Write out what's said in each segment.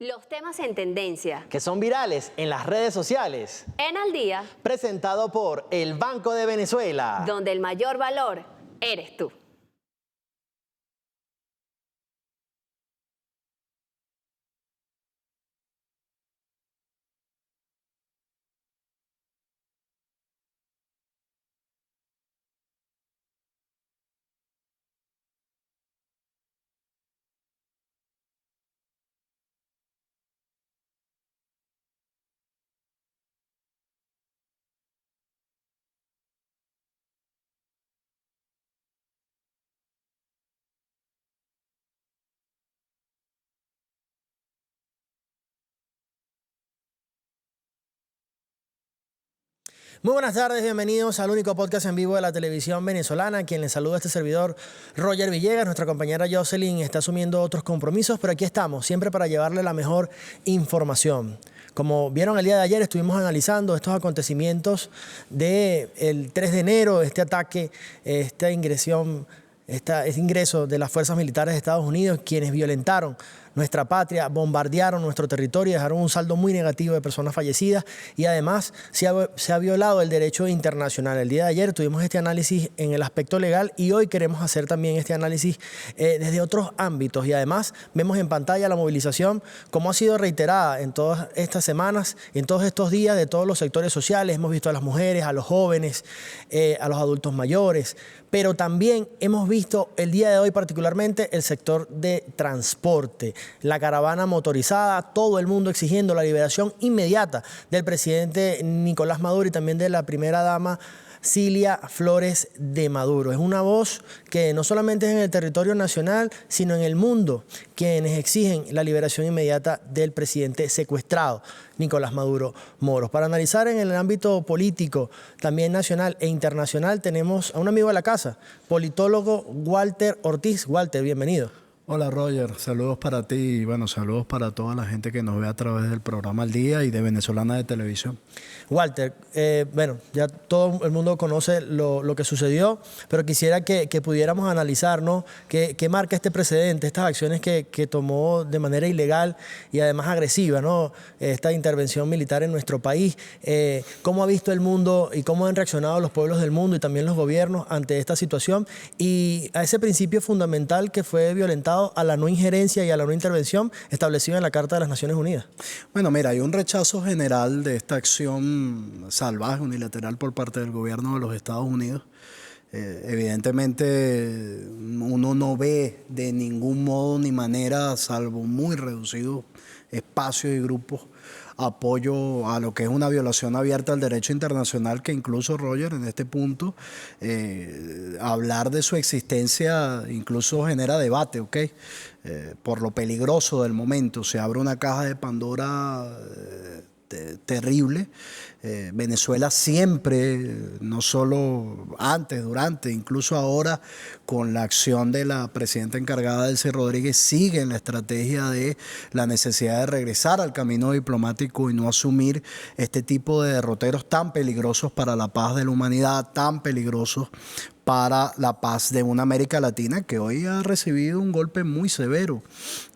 Los temas en tendencia. Que son virales en las redes sociales. En Al Día. Presentado por el Banco de Venezuela. Donde el mayor valor eres tú. Muy buenas tardes, bienvenidos al único podcast en vivo de la televisión venezolana. Quien les saluda este servidor, Roger Villegas. Nuestra compañera Jocelyn está asumiendo otros compromisos, pero aquí estamos, siempre para llevarle la mejor información. Como vieron el día de ayer, estuvimos analizando estos acontecimientos del 3 de enero, este ataque, este ingreso de las fuerzas militares de Estados Unidos, quienes violentaron nuestra patria, bombardearon nuestro territorio y dejaron un saldo muy negativo de personas fallecidas, y además se ha violado el derecho internacional. El día de ayer tuvimos este análisis en el aspecto legal y hoy queremos hacer también este análisis desde otros ámbitos, y además vemos en pantalla la movilización como ha sido reiterada en todas estas semanas, en todos estos días, de todos los sectores sociales. Hemos visto a las mujeres, a los jóvenes, a los adultos mayores, pero también hemos visto el día de hoy particularmente el sector de transporte, la caravana motorizada, todo el mundo exigiendo la liberación inmediata del presidente Nicolás Maduro y también de la primera dama Cilia Flores de Maduro. Es una voz que no solamente es en el territorio nacional, sino en el mundo, quienes exigen la liberación inmediata del presidente secuestrado, Nicolás Maduro Moros. Para analizar en el ámbito político, también nacional e internacional, tenemos a un amigo de la casa, politólogo Walter Ortiz. Walter, bienvenido. Hola Roger, saludos para ti y bueno, saludos para toda la gente que nos ve a través del programa Al Día y de Venezolana de Televisión. Walter, bueno, ya todo el mundo conoce lo que sucedió, pero quisiera que pudiéramos analizar, ¿no? ¿Qué marca este precedente, estas acciones que tomó de manera ilegal y además agresiva, ¿no? Esta intervención militar en nuestro país? ¿Cómo ha visto el mundo y cómo han reaccionado los pueblos del mundo y también los gobiernos ante esta situación y a ese principio fundamental que fue violentado, a la no injerencia y a la no intervención establecido en la Carta de las Naciones Unidas? Bueno, mira, hay un rechazo general de esta acción salvaje, unilateral por parte del gobierno de los Estados Unidos. Evidentemente uno no ve de ningún modo ni manera, salvo muy reducidos espacios y grupos, apoyo a lo que es una violación abierta al derecho internacional, que incluso, Roger, en este punto, hablar de su existencia incluso genera debate, ¿ok? Por lo peligroso del momento. Se abre una caja de Pandora terrible. Venezuela siempre, no solo antes, durante, incluso ahora con la acción de la presidenta encargada, Delcy Rodríguez, sigue en la estrategia de la necesidad de regresar al camino diplomático y no asumir este tipo de derroteros tan peligrosos para la paz de la humanidad, tan peligrosos para la paz de una América Latina que hoy ha recibido un golpe muy severo.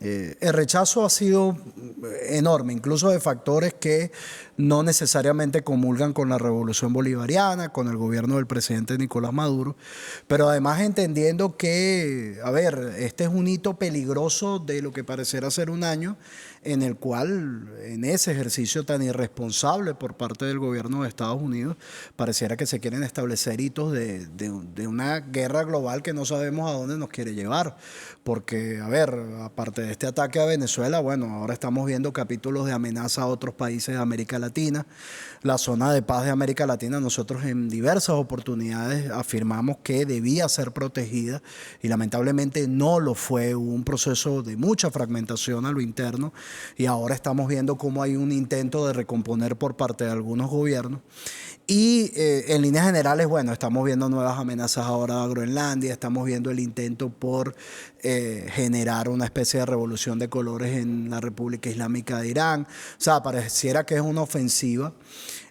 El rechazo ha sido enorme, incluso de factores que no necesariamente comulgan con la revolución bolivariana, con el gobierno del presidente Nicolás Maduro, pero además entendiendo que, a ver, este es un hito peligroso de lo que parecerá ser un año en el cual, en ese ejercicio tan irresponsable por parte del gobierno de Estados Unidos, pareciera que se quieren establecer hitos de una guerra global que no sabemos a dónde nos quiere llevar. Porque, a ver, aparte de este ataque a Venezuela, bueno, ahora estamos viendo capítulos de amenaza a otros países de América Latina. La zona de paz de América Latina, nosotros en diversas oportunidades afirmamos que debía ser protegida y lamentablemente no lo fue. Hubo un proceso de mucha fragmentación a lo interno y ahora estamos viendo cómo hay un intento de recomponer por parte de algunos gobiernos. Y en líneas generales, bueno, estamos viendo nuevas amenazas ahora a Groenlandia, estamos viendo el intento por generar una especie de revolución de colores en la República Islámica de Irán. O sea, pareciera que es una ofensiva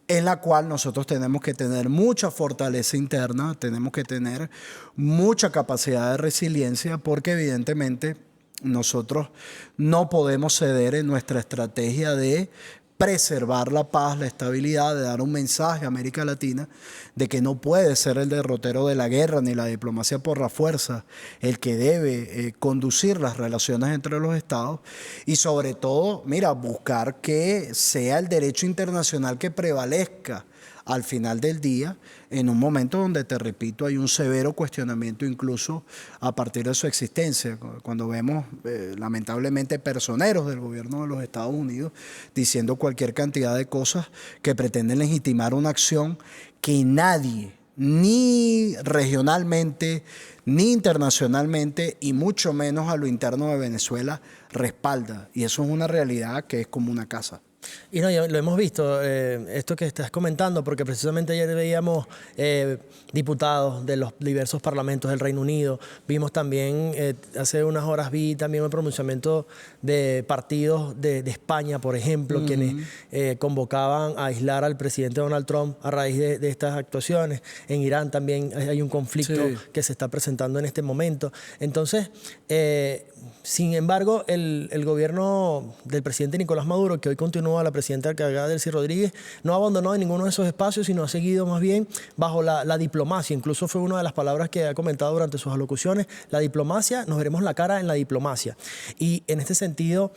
en la cual nosotros tenemos que tener mucha fortaleza interna, tenemos que tener mucha capacidad de resiliencia, porque evidentemente nosotros no podemos ceder en nuestra estrategia de preservar la paz, la estabilidad, de dar un mensaje a América Latina de que no puede ser el derrotero de la guerra ni la diplomacia por la fuerza el que debe conducir las relaciones entre los estados y sobre todo, mira, buscar que sea el derecho internacional que prevalezca al final del día, en un momento donde, te repito, hay un severo cuestionamiento incluso a partir de su existencia, cuando vemos lamentablemente personeros del gobierno de los Estados Unidos diciendo cualquier cantidad de cosas que pretenden legitimar una acción que nadie, ni regionalmente, ni internacionalmente, y mucho menos a lo interno de Venezuela, respalda. Y eso es una realidad que es como una casa. Y no, ya lo hemos visto, esto que estás comentando, porque precisamente ayer veíamos diputados de los diversos parlamentos del Reino Unido, vimos también, hace unas horas vi también un pronunciamiento de partidos de España, por ejemplo, quienes convocaban a aislar al presidente Donald Trump a raíz de estas actuaciones. En Irán también hay un conflicto que se está presentando en este momento. Entonces, sin embargo, el gobierno del presidente Nicolás Maduro, que hoy continúa la presidenta encargada Delcy Rodríguez, no ha abandonado ninguno de esos espacios, sino ha seguido más bien bajo la diplomacia. Incluso fue una de las palabras que ha comentado durante sus alocuciones, la diplomacia, nos veremos la cara en la diplomacia. Y en este sentido,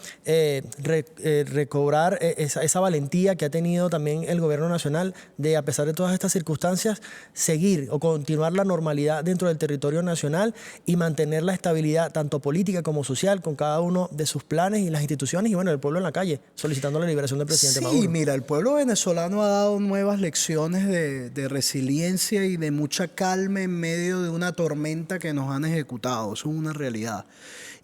recobrar esa valentía que ha tenido también el gobierno nacional de, a pesar de todas estas circunstancias, seguir o continuar la normalidad dentro del territorio nacional y mantener la estabilidad tanto política como social con cada uno de sus planes y las instituciones y bueno, el pueblo en la calle, solicitando la liberación del presidente Maduro. Sí, mira, el pueblo venezolano ha dado nuevas lecciones de resiliencia y de mucha calma en medio de una tormenta que nos han ejecutado. Eso es una realidad.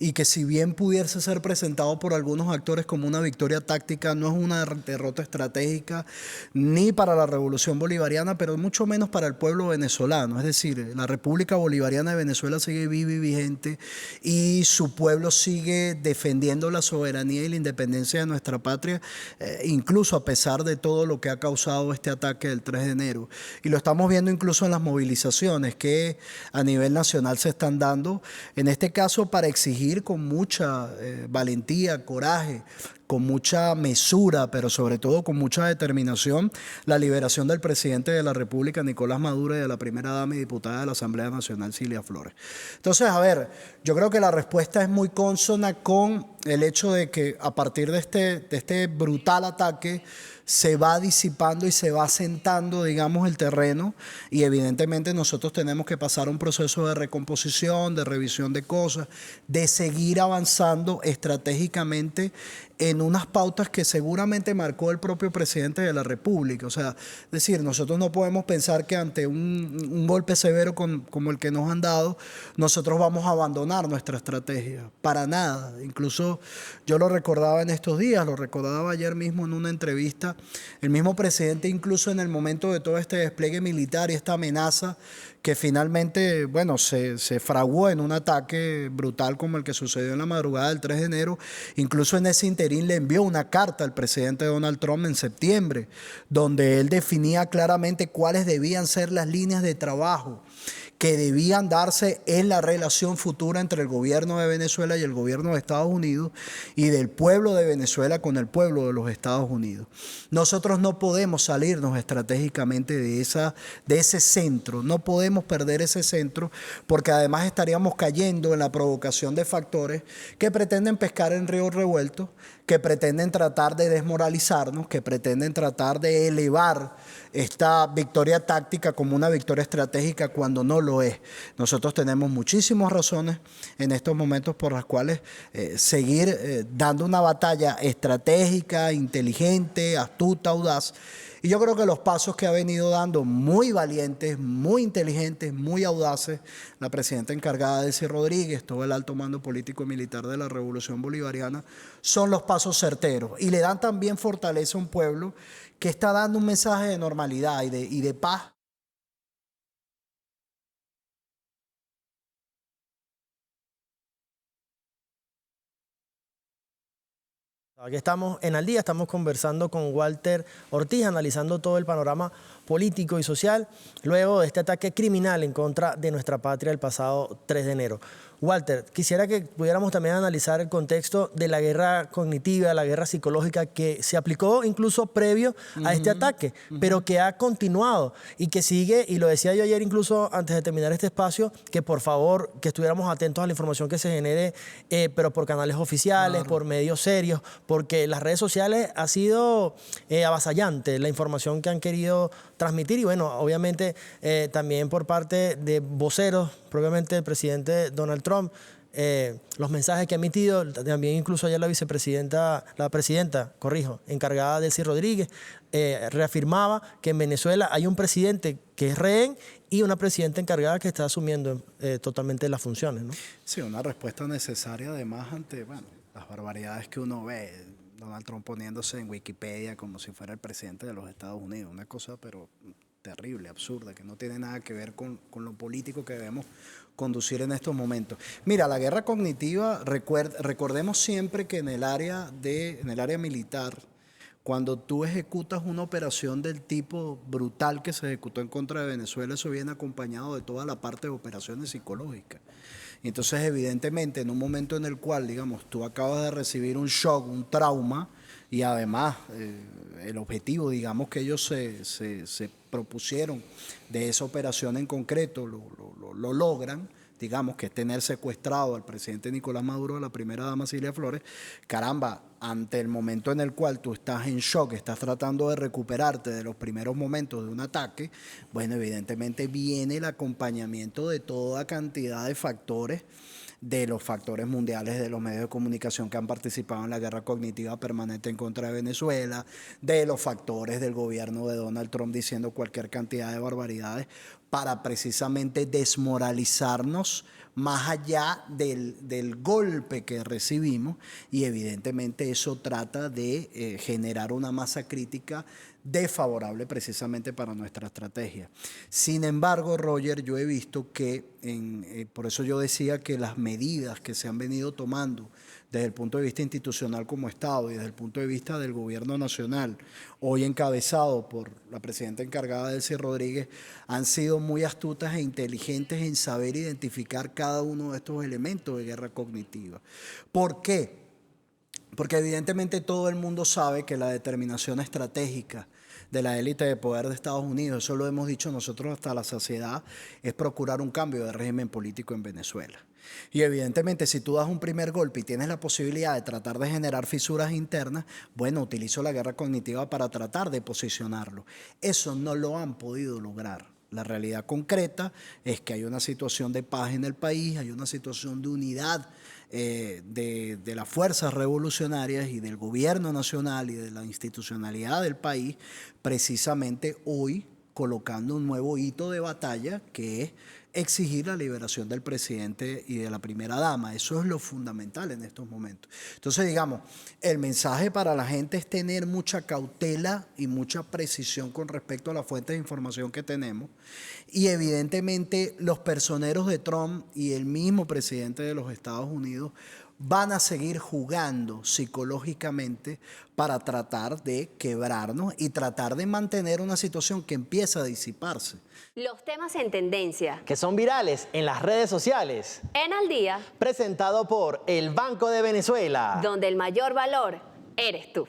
Y que si bien pudiese ser presentado por algunos actores como una victoria táctica, no es una derrota estratégica ni para la revolución bolivariana, pero mucho menos para el pueblo venezolano. Es decir, la República Bolivariana de Venezuela sigue viva y vigente y su pueblo sigue defendiendo la soberanía y la independencia de nuestra patria, incluso a pesar de todo lo que ha causado este ataque del 3 de enero. Y lo estamos viendo incluso en las movilizaciones que a nivel nacional se están dando, en este caso para exigir con mucha valentía, coraje, con mucha mesura, pero sobre todo con mucha determinación, la liberación del presidente de la República, Nicolás Maduro, y de la primera dama y diputada de la Asamblea Nacional, Cilia Flores. Entonces, a ver, yo creo que la respuesta es muy consona con el hecho de que a partir de este brutal ataque se va disipando y se va asentando, digamos, el terreno y evidentemente nosotros tenemos que pasar un proceso de recomposición, de revisión de cosas, de seguir avanzando estratégicamente en unas pautas que seguramente marcó el propio presidente de la República. O sea, es decir, nosotros no podemos pensar que ante un golpe severo como el que nos han dado, nosotros vamos a abandonar nuestra estrategia. Para nada. Incluso yo lo recordaba en estos días, lo recordaba ayer mismo en una entrevista. El mismo presidente, incluso en el momento de todo este despliegue militar y esta amenaza que finalmente, bueno, se fraguó en un ataque brutal como el que sucedió en la madrugada del 3 de enero, incluso en ese interín le envió una carta al presidente Donald Trump en septiembre, donde él definía claramente cuáles debían ser las líneas de trabajo que debían darse en la relación futura entre el gobierno de Venezuela y el gobierno de Estados Unidos y del pueblo de Venezuela con el pueblo de los Estados Unidos. Nosotros no podemos salirnos estratégicamente de ese centro, no podemos perder ese centro porque además estaríamos cayendo en la provocación de factores que pretenden pescar en río revuelto, que pretenden tratar de desmoralizarnos, que pretenden tratar de elevar esta victoria táctica como una victoria estratégica cuando no lo es. Nosotros tenemos muchísimas razones en estos momentos por las cuales seguir dando una batalla estratégica, inteligente, astuta, audaz. Y yo creo que los pasos que ha venido dando, muy valientes, muy inteligentes, muy audaces, la presidenta encargada Delcy Rodríguez, todo el alto mando político y militar de la Revolución Bolivariana, son los pasos certeros y le dan también fortaleza a un pueblo que está dando un mensaje de normalidad y de paz. Aquí estamos en Al Día, estamos conversando con Walter Ortiz, analizando todo el panorama político y social luego de este ataque criminal en contra de nuestra patria el pasado 3 de enero. Walter, quisiera que pudiéramos también analizar el contexto de la guerra cognitiva, la guerra psicológica que se aplicó incluso previo a este ataque, pero que ha continuado y que sigue, y lo decía yo ayer incluso antes de terminar este espacio, que por favor que estuviéramos atentos a la información que se genere, pero por canales oficiales, por medios serios, porque las redes sociales ha sido avasallante la información que han querido transmitir y bueno, obviamente también por parte de voceros, propiamente el presidente Donald Trump, los mensajes que ha emitido, también incluso ayer la presidenta, encargada de Delcy Rodríguez, reafirmaba que en Venezuela hay un presidente que es rehén y una presidenta encargada que está asumiendo totalmente las funciones, ¿no? Sí, una respuesta necesaria además ante, bueno, las barbaridades que uno ve. Donald Trump poniéndose en Wikipedia como si fuera el presidente de los Estados Unidos, una cosa pero terrible, absurda, que no tiene nada que ver con lo político que debemos conducir en estos momentos. Mira, la guerra cognitiva, recordemos siempre que en el área militar, cuando tú ejecutas una operación del tipo brutal que se ejecutó en contra de Venezuela, eso viene acompañado de toda la parte de operaciones psicológicas. Entonces, evidentemente, en un momento en el cual, digamos, tú acabas de recibir un shock, un trauma, y además el objetivo, digamos, que ellos se propusieron de esa operación en concreto, lo logran, digamos, que es tener secuestrado al presidente Nicolás Maduro, a la primera dama Cilia Flores. Caramba, ante el momento en el cual tú estás en shock, estás tratando de recuperarte de los primeros momentos de un ataque, bueno, evidentemente viene el acompañamiento de toda cantidad de factores, de los factores mundiales de los medios de comunicación que han participado en la guerra cognitiva permanente en contra de Venezuela, de los factores del gobierno de Donald Trump diciendo cualquier cantidad de barbaridades para precisamente desmoralizarnos más allá del golpe que recibimos, y evidentemente eso trata de generar una masa crítica desfavorable precisamente para nuestra estrategia. Sin embargo, Roger, yo he visto que, por eso yo decía que las medidas que se han venido tomando desde el punto de vista institucional como Estado y desde el punto de vista del gobierno nacional, hoy encabezado por la presidenta encargada Delcy Rodríguez, han sido muy astutas e inteligentes en saber identificar cada uno de estos elementos de guerra cognitiva. ¿Por qué? Porque evidentemente todo el mundo sabe que la determinación estratégica de la élite de poder de Estados Unidos, eso lo hemos dicho nosotros hasta la saciedad, es procurar un cambio de régimen político en Venezuela. Y evidentemente si tú das un primer golpe y tienes la posibilidad de tratar de generar fisuras internas, bueno, utilizo la guerra cognitiva para tratar de posicionarlo. Eso no lo han podido lograr. La realidad concreta es que hay una situación de paz en el país, hay una situación de unidad de las fuerzas revolucionarias y del gobierno nacional y de la institucionalidad del país, precisamente hoy colocando un nuevo hito de batalla que es exigir la liberación del presidente y de la primera dama. Eso es lo fundamental en estos momentos. Entonces, digamos, el mensaje para la gente es tener mucha cautela y mucha precisión con respecto a las fuentes de información que tenemos. Y evidentemente los personeros de Trump y el mismo presidente de los Estados Unidos van a seguir jugando psicológicamente para tratar de quebrarnos y tratar de mantener una situación que empieza a disiparse. Los temas en tendencia. Que son virales en las redes sociales. En Al Día. Presentado por el Banco de Venezuela. Donde el mayor valor eres tú.